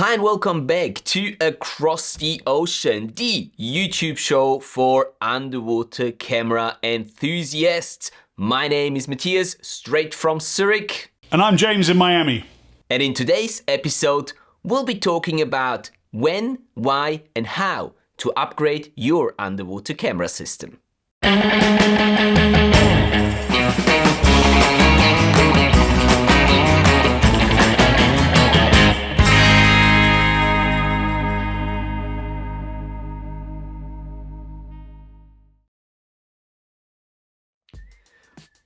Hi and welcome back to Across the Ocean, the YouTube show for underwater camera enthusiasts. My name is Matthias, straight from Zurich. And I'm James in Miami. And in today's episode, we'll be talking about when, why, and how to upgrade your underwater camera system.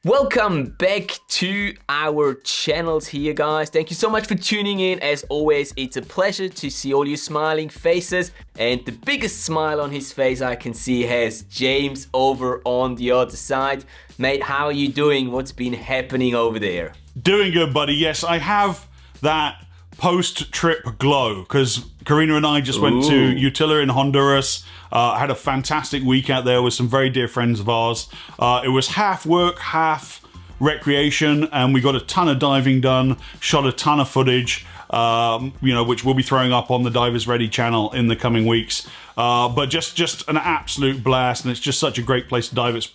Welcome back to our channels here, guys. Thank you so much for tuning in. As always, it's a pleasure to see all your smiling faces. And the biggest smile on his face I can see has James over on the other side. Mate, how are you doing? What's been happening over there? Doing good, buddy. Yes, I have that post-trip glow because Karina and I just went to Utila in Honduras. Had a fantastic week out there with some very dear friends of ours. It was half work, half recreation, and we got a ton of diving done, shot a ton of footage, which we'll be throwing up on the Divers Ready channel in the coming weeks. But just an absolute blast, and it's just such a great place to dive. It's,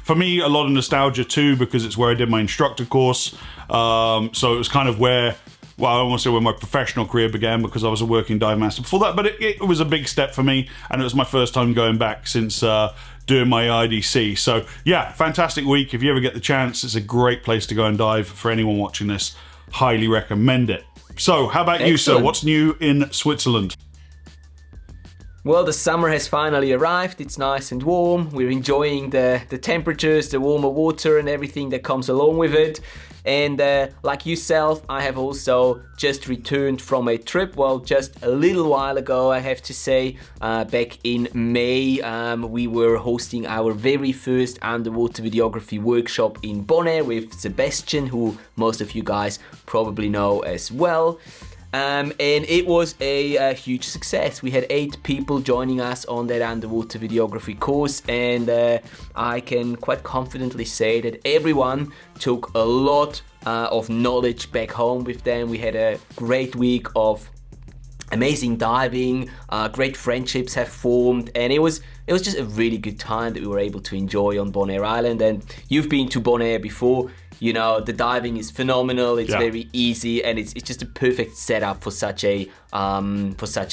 for me, a lot of nostalgia too, because it's where I did my instructor course. So it was kind of where... Well, I don't want to say where my professional career began because I was a working dive master before that, but it was a big step for me, and it was my first time going back since doing my IDC. So, yeah, fantastic week. If you ever get the chance, it's a great place to go and dive. For anyone watching this, highly recommend it. So, how about you, sir? What's new in Switzerland? Well, the summer has finally arrived. It's nice and warm. We're enjoying the temperatures, the warmer water and everything that comes along with it. And like yourself, I have also just returned from a trip. Well, just a little while ago, I have to say. Back in May, we were hosting our very first underwater videography workshop in Bonaire with Sebastian, who most of you guys probably know as well. And it was a huge success. We had 8 people joining us on that underwater videography course, and I can quite confidently say that everyone took a lot of knowledge back home with them. We had a great week of amazing diving, great friendships have formed, and it was just a really good time that we were able to enjoy on Bonaire Island. And you've been to Bonaire before. You know, the diving is phenomenal. It's very easy, and it's just a perfect setup for such a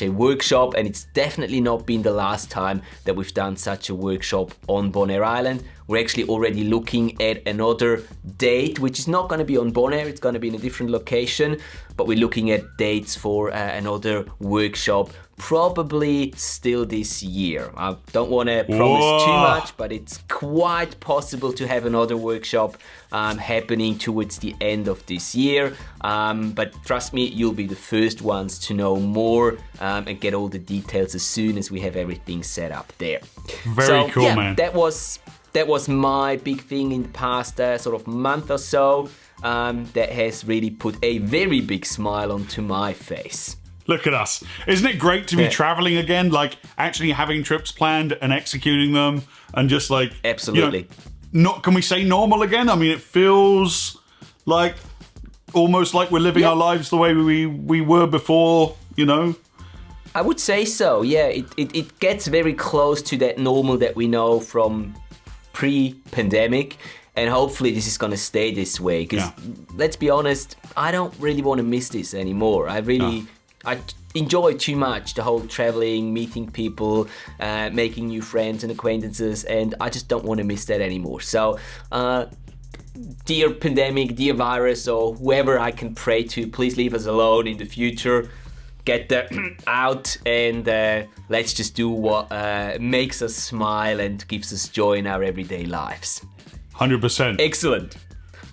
workshop. And it's definitely not been the last time that we've done such a workshop on Bonaire Island. We're actually already looking at another date, which is not going to be on Bonaire. It's going to be in a different location, but we're looking at dates for another workshop, probably still this year. I don't want to promise too much, but it's quite possible to have another workshop happening towards the end of this year. But trust me, you'll be the first ones to know more and get all the details as soon as we have everything set up there. Very cool, man. That was my big thing in the past sort of month or so. That has really put a very big smile onto my face. Look at us. Isn't it great to be traveling again? Like actually having trips planned and executing them and just like... Absolutely. Can we say normal again? I mean, it feels like almost like we're living our lives the way we were before, I would say so, yeah. It gets very close to that normal that we know from pre-pandemic. And hopefully this is going to stay this way. Because let's be honest, I don't really want to miss this anymore. I enjoy too much the whole traveling, meeting people, making new friends and acquaintances, and I just don't want to miss that anymore. So, dear pandemic, dear virus, or whoever I can pray to, please leave us alone in the future. Get out and let's just do what makes us smile and gives us joy in our everyday lives. 100%. Excellent.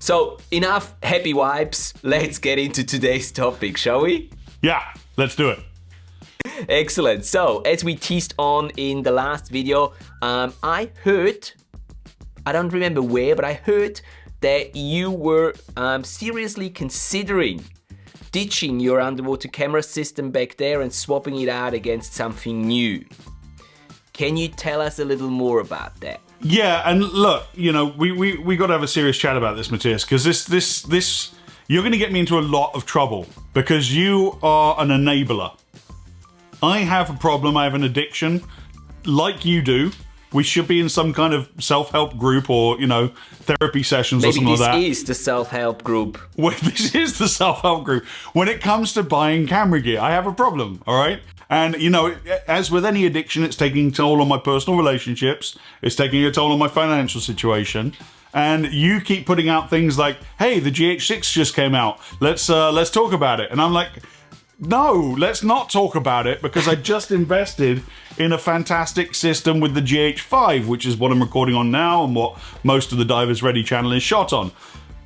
So, enough happy vibes. Let's get into today's topic, shall we? Yeah, let's do it. Excellent. So, as we teased on in the last video, I heard, I don't remember where, but I heard that you were seriously considering ditching your underwater camera system back there and swapping it out against something new. Can you tell us a little more about that? Yeah, and look, we got to have a serious chat about this, Matthias, because this you're going to get me into a lot of trouble because you are an enabler. I have a problem. I have an addiction like you do. We should be in some kind of self-help group or, you know, therapy sessions or something like that. Maybe this is the self-help group. Well, this is the self-help group. When it comes to buying camera gear, I have a problem, all right? And, you know, as with any addiction, it's taking a toll on my personal relationships. It's taking a toll on my financial situation. And you keep putting out things like, hey, the GH6 just came out. Let's talk about it. And I'm like, no, let's not talk about it because I just invested in a fantastic system with the GH5, which is what I'm recording on now and what most of the Divers Ready channel is shot on.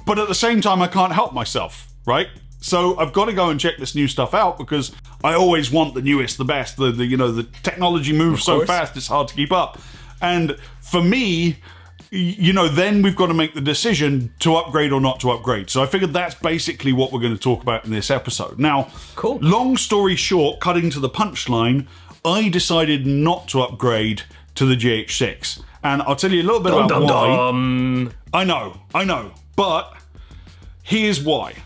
But at the same time, I can't help myself, right? So I've got to go and check this new stuff out because I always want the newest, the best. The technology moves so fast, it's hard to keep up. And for me, you know, then we've got to make the decision to upgrade or not to upgrade. So I figured that's basically what we're going to talk about in this episode. Now, cool. Long story short, cutting to the punchline, I decided not to upgrade to the GH6. And I'll tell you a little bit about why. I know. But here's why.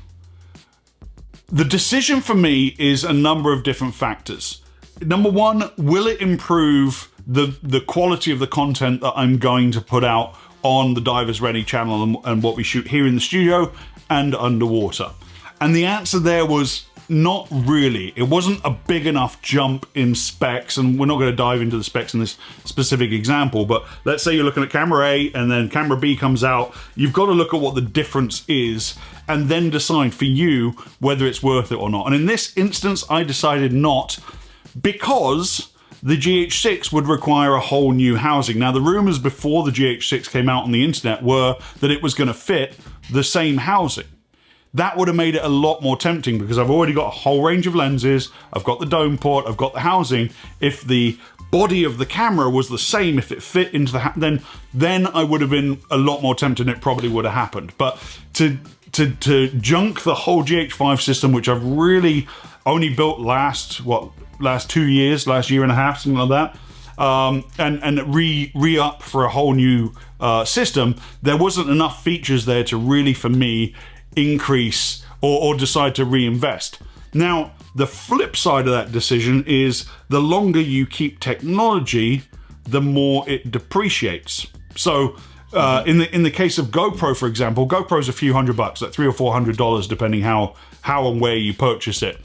The decision for me is a number of different factors. Number one, will it improve the quality of the content that I'm going to put out on the Divers Ready channel and what we shoot here in the studio and underwater? And the answer there was not really. It wasn't a big enough jump in specs, and we're not going to dive into the specs in this specific example, but let's say you're looking at camera A and then camera B comes out. You've got to look at what the difference is and then decide for you whether it's worth it or not. And in this instance, I decided not, because the GH6 would require a whole new housing. Now, the rumors before the GH6 came out on the internet were that it was going to fit the same housing. That would have made it a lot more tempting because I've already got a whole range of lenses, I've got the dome port, I've got the housing. If the body of the camera was the same, if it fit into the then I would have been a lot more tempted and it probably would have happened. But to junk the whole GH5 system, which I've really only built last year and a half, something like that, and re-up for a whole new system, there wasn't enough features there to really, for me, increase or decide to reinvest. Now, the flip side of that decision is the longer you keep technology, the more it depreciates. So in the case of GoPro, for example, GoPro's a few $100, like $300 or $400, depending how and where you purchase it.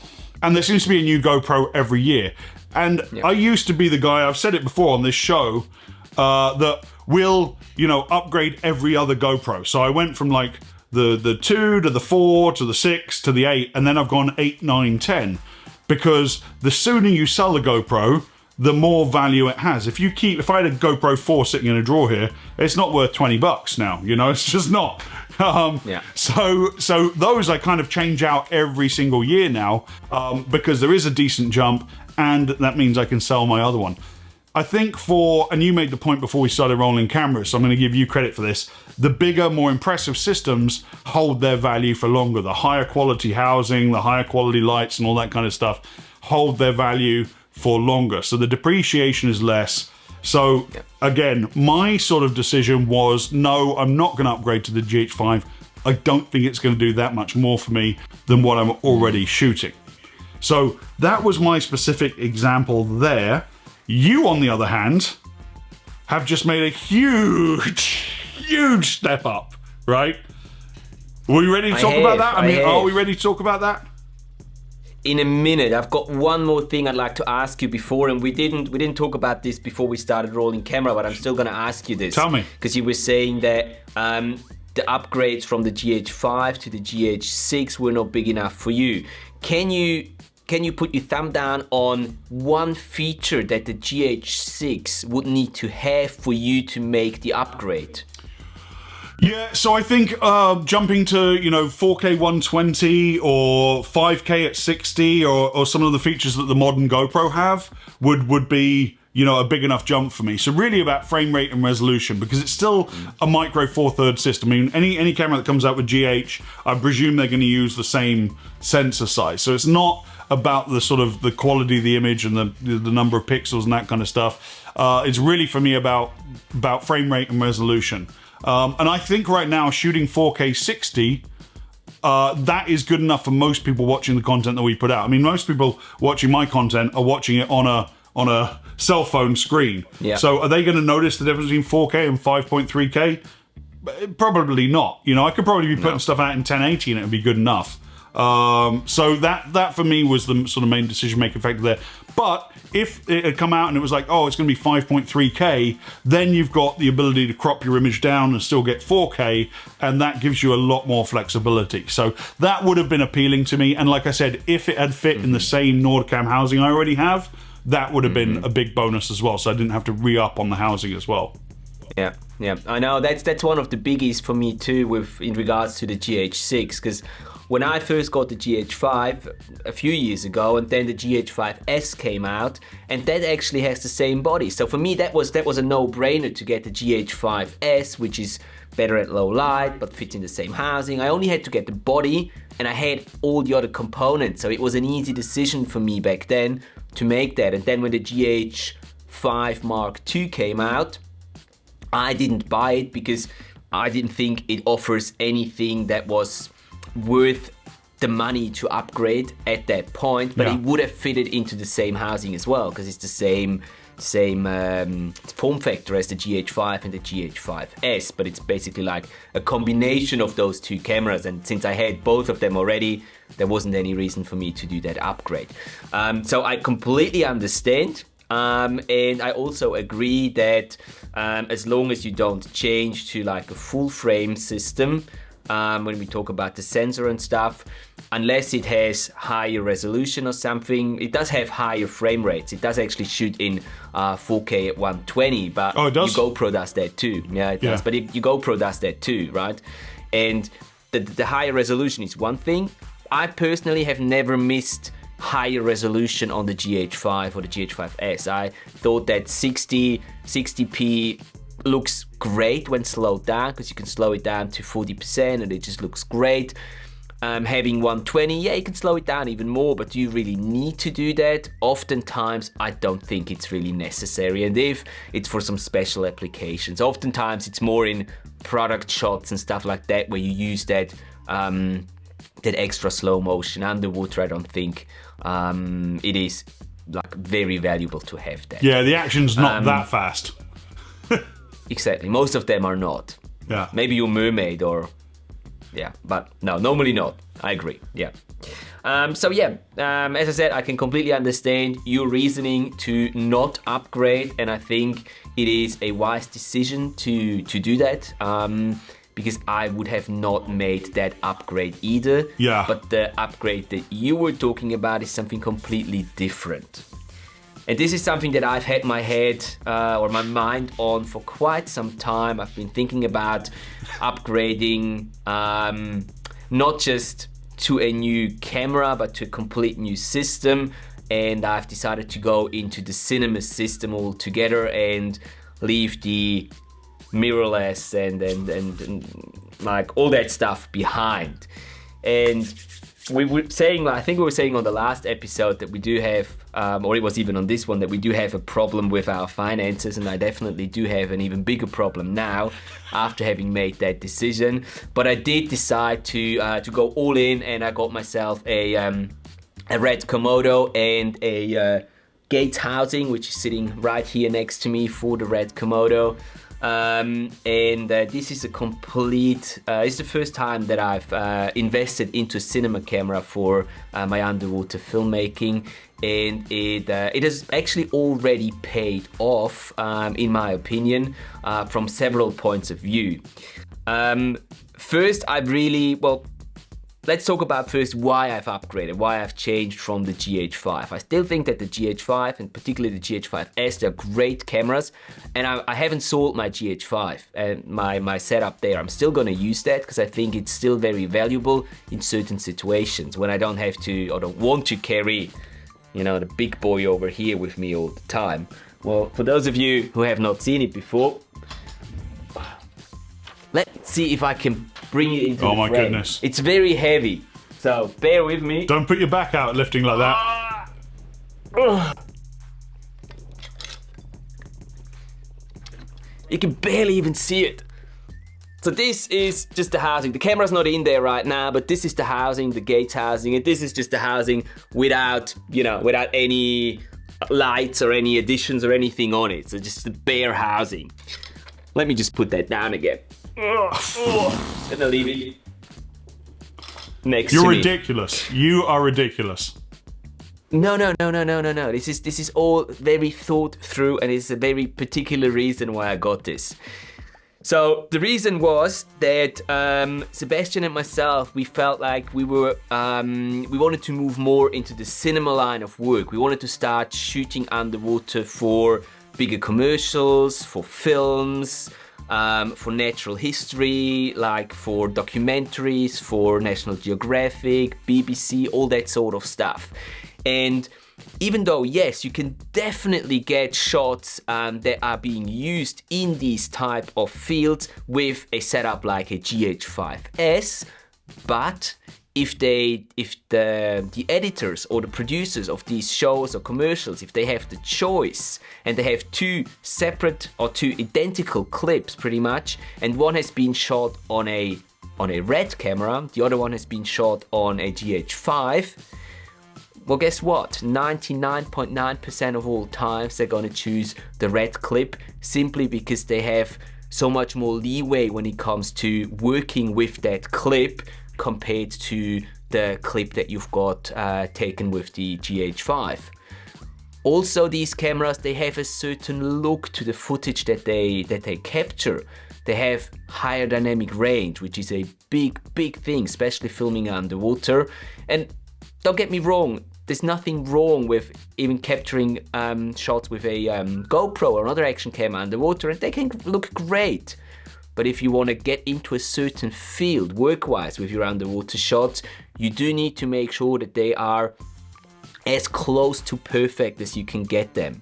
And there seems to be a new GoPro every year. And I used to be the guy, I've said it before on this show, that will, upgrade every other GoPro. So I went from like the 2 to the 4 to the 6 to the 8, and then I've gone 8, 9, 10. Because the sooner you sell the GoPro, the more value it has. If I had a GoPro 4 sitting in a drawer here, it's not worth $20 now, it's just not. So those I kind of change out every single year now, because there is a decent jump, and that means I can sell my other one. I think and you made the point before we started rolling cameras, so I'm going to give you credit for this, the bigger, more impressive systems hold their value for longer. The higher quality housing, the higher quality lights and all that kind of stuff hold their value for longer. So the depreciation is less. So again, my sort of decision was, no, I'm not going to upgrade to the GH5. I don't think it's going to do that much more for me than what I'm already shooting. So that was my specific example there. You, on the other hand, have just made a huge step up, right? Are we ready to talk about that? Are we ready to talk about that? In a minute. I've got one more thing I'd like to ask you before, and we didn't talk about this before we started rolling camera, but I'm still going to ask you this. Tell me. Because you were saying that the upgrades from the GH5 to the GH6 were not big enough for you. Can you put your thumb down on one feature that the GH6 would need to have for you to make the upgrade? Yeah, so I think jumping to 4K 120 or 5K at 60 or some of the features that the modern GoPro have would be a big enough jump for me. So really about frame rate and resolution, because it's still a micro 4/3 system. I mean, any camera that comes out with GH, I presume they're going to use the same sensor size. So it's not about the sort of the quality of the image and the number of pixels and that kind of stuff. It's really for me about frame rate and resolution. And I think right now shooting 4K 60 that is good enough for most people watching the content that we put out. I mean, most people watching my content are watching it on a cell phone screen. Yeah. So are they going to notice the difference between 4K and 5.3K? Probably not. You know, I could probably be putting stuff out in 1080 and it would be good enough. So that for me was the sort of main decision-making factor there. But if it had come out and it was like, oh, it's going to be 5.3K, then you've got the ability to crop your image down and still get 4K, and that gives you a lot more flexibility. So that would have been appealing to me. And like I said, if it had fit in the same Nordcam housing I already have, that would have been a big bonus as well. So I didn't have to re-up on the housing as well. Yeah, I know that's one of the biggies for me too, in regards to the GH6, because when I first got the GH5 a few years ago, and then the GH5S came out, and that actually has the same body. So for me, that was a no-brainer to get the GH5S, which is better at low light, but fits in the same housing. I only had to get the body, and I had all the other components. So it was an easy decision for me back then to make that. And then when the GH5 Mark II came out, I didn't buy it because I didn't think it offers anything that was worth the money to upgrade at that point, but it would have fitted into the same housing as well, because it's the same form factor as the GH5 and the GH5S, but it's basically like a combination of those two cameras, and since I had both of them already, there wasn't any reason for me to do that upgrade. So I completely understand. And I also agree that as long as you don't change to like a full frame system, when we talk about the sensor and stuff, unless it has higher resolution or something, it does have higher frame rates. It does actually shoot in 4K at 120, but your GoPro does that too. Yeah, it does. But your GoPro does that too, right? And the higher resolution is one thing. I personally have never missed higher resolution on the GH5 or the GH5S. I thought that 60p looks great when slowed down, because you can slow it down to 40% and it just looks great. Having 120, yeah, you can slow it down even more, but do you really need to do that? Oftentimes, I don't think it's really necessary, and if it's for some special applications, oftentimes it's more in product shots and stuff like that where you use that that extra slow motion. Underwater, I don't think it is like very valuable to have that. Yeah, the action's not that fast. Exactly, most of them are not. Yeah. Maybe your mermaid or, yeah, but no, normally not. I agree, yeah. So yeah, as I said, I can completely understand your reasoning to not upgrade, and I think it is a wise decision to do that, because I would have not made that upgrade either. Yeah. But the upgrade that you were talking about is something completely different. And this is something that I've had my head or my mind on for quite some time. I've been thinking about upgrading not just to a new camera, but to a complete new system. And I've decided to go into the cinema system altogether and leave the mirrorless and like all that stuff behind. And we were saying, I think we were saying on the last episode that we do have, or it was even on this one, that we do have a problem with our finances, and I definitely do have an even bigger problem now after having made that decision. But I did decide to go all in, and I got myself a red Komodo and a gate housing, which is sitting right here next to me for the red Komodo. This is a complete, it's the first time that I've invested into a cinema camera for my underwater filmmaking, and it has actually already paid off, in my opinion, from several points of view. First, let's talk about first why I've upgraded, why I've changed from the GH5. I still think that the GH5, and particularly the GH5S, they're great cameras, and I haven't sold my GH5 and my setup there. I'm still gonna use that because I think it's still very valuable in certain situations when I don't have to, or don't want to carry, you know, the big boy over here with me all the time. Well, for those of you who have not seen it before, let's see if I can bring it into the frame. Goodness. It's very heavy, so bear with me. Don't put your back out lifting like that. You can barely even see it. So this is just the housing. The camera's not in there right now, but this is the housing, the gate housing, and this is just the housing without, without any lights or any additions or anything on it. So just the bare housing. Let me just put that down again. And I'll leave it next to me. You're ridiculous. You are ridiculous. No. This is all very thought through, and it's a very particular reason why I got this. So the reason was that Sebastian and myself, we felt like we wanted to move more into the cinema line of work. We wanted to start shooting underwater for bigger commercials, for films, for natural history, like for documentaries, for National Geographic, BBC, all that sort of stuff. And even though, yes, you can definitely get shots that are being used in these type of fields with a setup like a GH5S, but if the editors or the producers of these shows or commercials, if they have the choice and they have two separate or two identical clips pretty much, and one has been shot on a red camera, the other one has been shot on a GH5, well, guess what? 99.9% of all times they're gonna choose the red clip simply because they have so much more leeway when it comes to working with that clip compared to the clip that you've got taken with the GH5. Also, these cameras, they have a certain look to the footage that they capture. They have higher dynamic range, which is a big thing, especially filming underwater. And don't get me wrong, there's nothing wrong with even capturing shots with a GoPro or another action camera underwater, and they can look great. But if you want to get into a certain field work-wise with your underwater shots, you do need to make sure that they are as close to perfect as you can get them.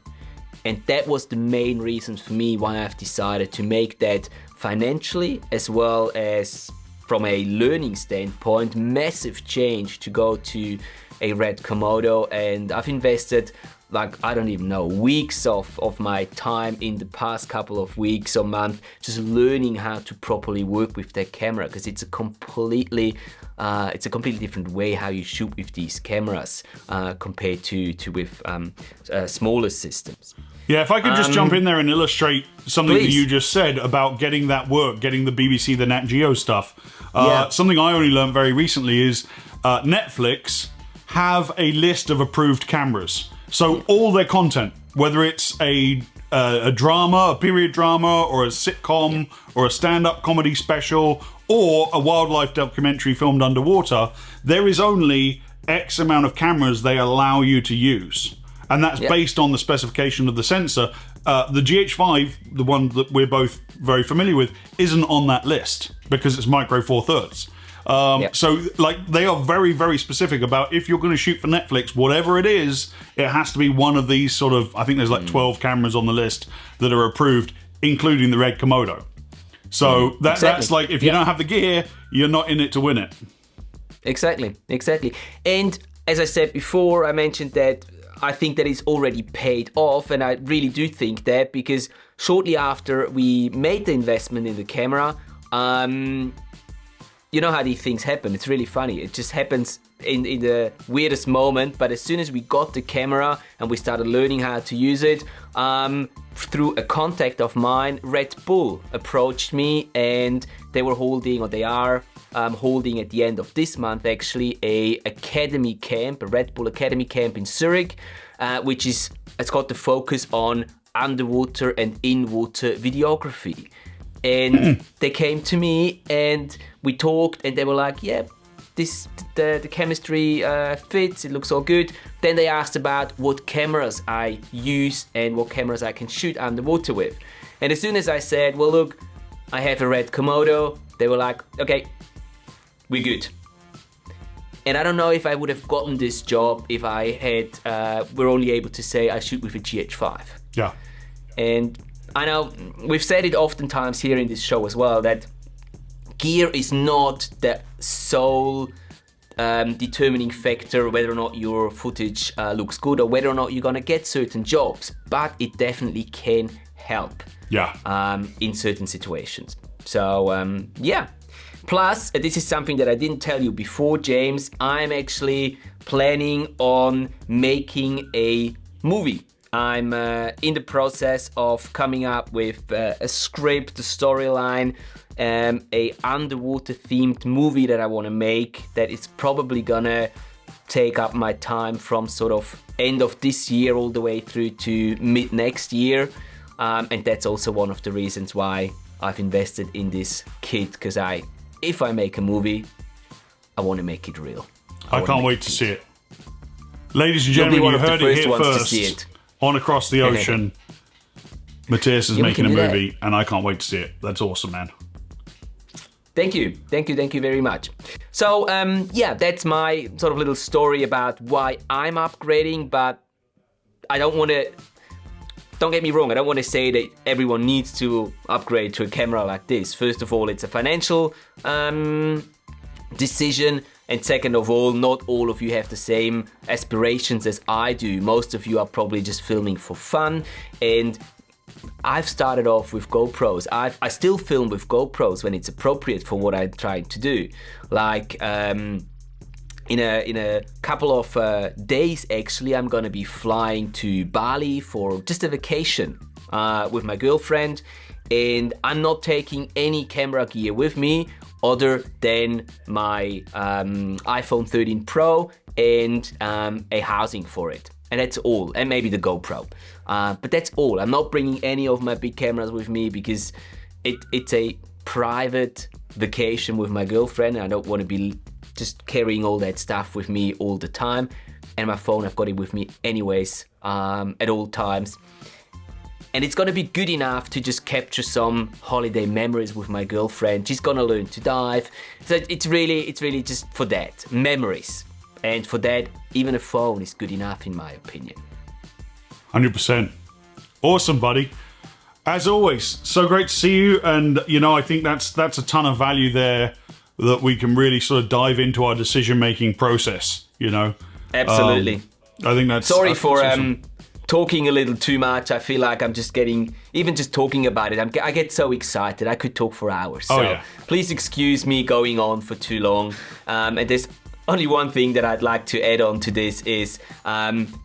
And that was the main reason for me why I've decided to make that financially as well as from a learning standpoint, massive change to go to a red Komodo. And I've invested, like, I don't even know, weeks of my time in the past couple of weeks or month just learning how to properly work with that camera, because it's a completely different way how you shoot with these cameras compared to with smaller systems. Yeah, if I could just jump in there and illustrate something Please. that you just said about getting that work, getting the BBC, the Nat Geo stuff. Yeah. Something I only learned very recently is Netflix have a list of approved cameras. So all their content, whether it's a drama, a period drama, or a sitcom, or a stand-up comedy special, or a wildlife documentary filmed underwater, there is only X amount of cameras they allow you to use. And that's based on the specification of the sensor. The GH5, the one that we're both very familiar with, isn't on that list because it's micro four thirds. So like they are very, very specific about if you're going to shoot for Netflix, whatever it is, it has to be one of these sort of, I think there's like 12 cameras on the list that are approved, including the red Komodo. So that's like, if you don't have the gear, you're not in it to win it. Exactly. And as I said before, I mentioned that I think that it's already paid off, and I really do think that, because shortly after we made the investment in the camera, you know how these things happen. It's really funny. It just happens in the weirdest moment. But as soon as we got the camera and we started learning how to use it, through a contact of mine, Red Bull approached me, and they were holding, or they are holding at the end of this month actually, a academy camp, a Red Bull Academy camp in Zurich, which is, it's got the focus on underwater and in-water videography. And they came to me and we talked, and they were like, yeah, the chemistry fits, it looks all good. Then they asked about what cameras I use and what cameras I can shoot underwater with. And as soon as I said, well, look, I have a red Komodo, they were like, okay, we're good. And I don't know if I would have gotten this job if I had, were only able to say I shoot with a GH5. Yeah. And I know we've said it oftentimes here in this show as well, that gear is not the sole determining factor whether or not your footage looks good or whether or not you're gonna get certain jobs, but it definitely can help in certain situations. So yeah. Plus, this is something that I didn't tell you before, James. I'm actually planning on making a movie. I'm in the process of coming up with a script, a storyline, a underwater themed movie that I want to make that is probably gonna take up my time from sort of end of this year all the way through to mid next year. And that's also one of the reasons why I've invested in this kit, because if I make a movie, I want to make it real. I can't wait to see it. Ladies and gentlemen, you heard it here first. On Across the Ocean, Matthias is making a movie, and I can't wait to see it. That's awesome, man. Thank you very much. So yeah, that's my sort of little story about why I'm upgrading, but I don't want to, don't get me wrong, I don't want to say that everyone needs to upgrade to a camera like this. First of all, it's a financial decision, and second of all, not all of you have the same aspirations as I do. Most of you are probably just filming for fun, and I've started off with GoPros. I still film with GoPros when it's appropriate for what I'm trying to do. Like in a couple of days, actually, I'm gonna be flying to Bali for just a vacation with my girlfriend, and I'm not taking any camera gear with me other than my iPhone 13 Pro and a housing for it. And that's all, and maybe the GoPro. But that's all. I'm not bringing any of my big cameras with me because it's a private vacation with my girlfriend, and I don't want to be just carrying all that stuff with me all the time. And my phone, I've got it with me anyways, at all times. And it's gonna be good enough to just capture some holiday memories with my girlfriend. She's gonna learn to dive. So it's really just for that, memories. And for that, even a phone is good enough in my opinion. 100%. Awesome, buddy. As always, so great to see you. And, you know, I think that's a ton of value there that we can really sort of dive into our decision-making process, you know? Absolutely. I think that's... Sorry for awesome. Talking a little too much. I feel like I'm just getting, even just talking about it, I get so excited. I could talk for hours. So yeah. Please excuse me going on for too long. And there's only one thing that I'd like to add on to this is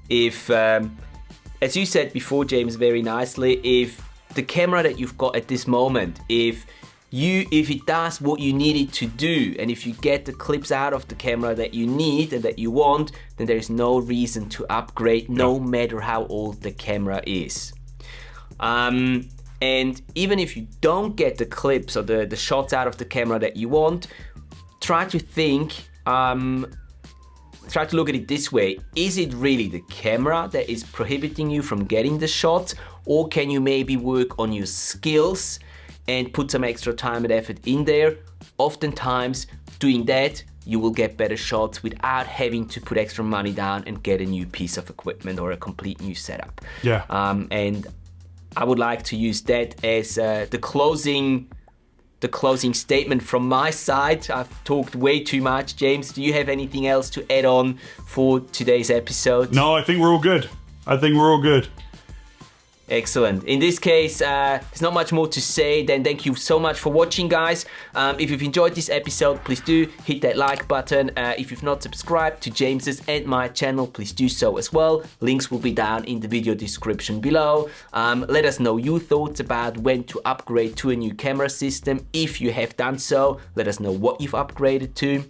if, as you said before, James, very nicely, if the camera that you've got at this moment, if it does what you need it to do, and if you get the clips out of the camera that you need and that you want, then there is no reason to upgrade, no matter how old the camera is. And even if you don't get the clips or the shots out of the camera that you want, try to think, try to look at it this way. Is it really the camera that is prohibiting you from getting the shots, or can you maybe work on your skills and put some extra time and effort in there? Oftentimes, doing that, you will get better shots without having to put extra money down and get a new piece of equipment or a complete new setup. Yeah. And I would like to use that as the closing statement from my side. I've talked way too much. James, do you have anything else to add on for today's episode? No, I think we're all good. Excellent. In this case, there's not much more to say. Then thank you so much for watching, guys. If you've enjoyed this episode, please do hit that like button. If you've not subscribed to James's and my channel, please do so as well. Links will be down in the video description below. Let us know your thoughts about when to upgrade to a new camera system. If you have done so, let us know what you've upgraded to.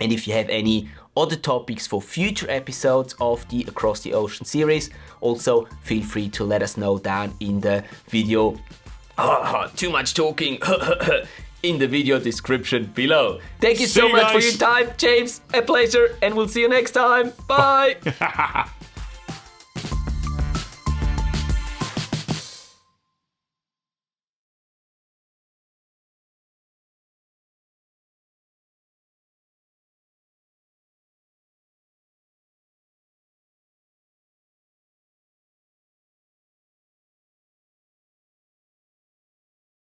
And if you have any other topics for future episodes of the Across the Ocean series, also feel free to let us know down in the video. Too much talking. In the video description below. Thank you so much for your time, James. A pleasure, and we'll see you next time. Bye.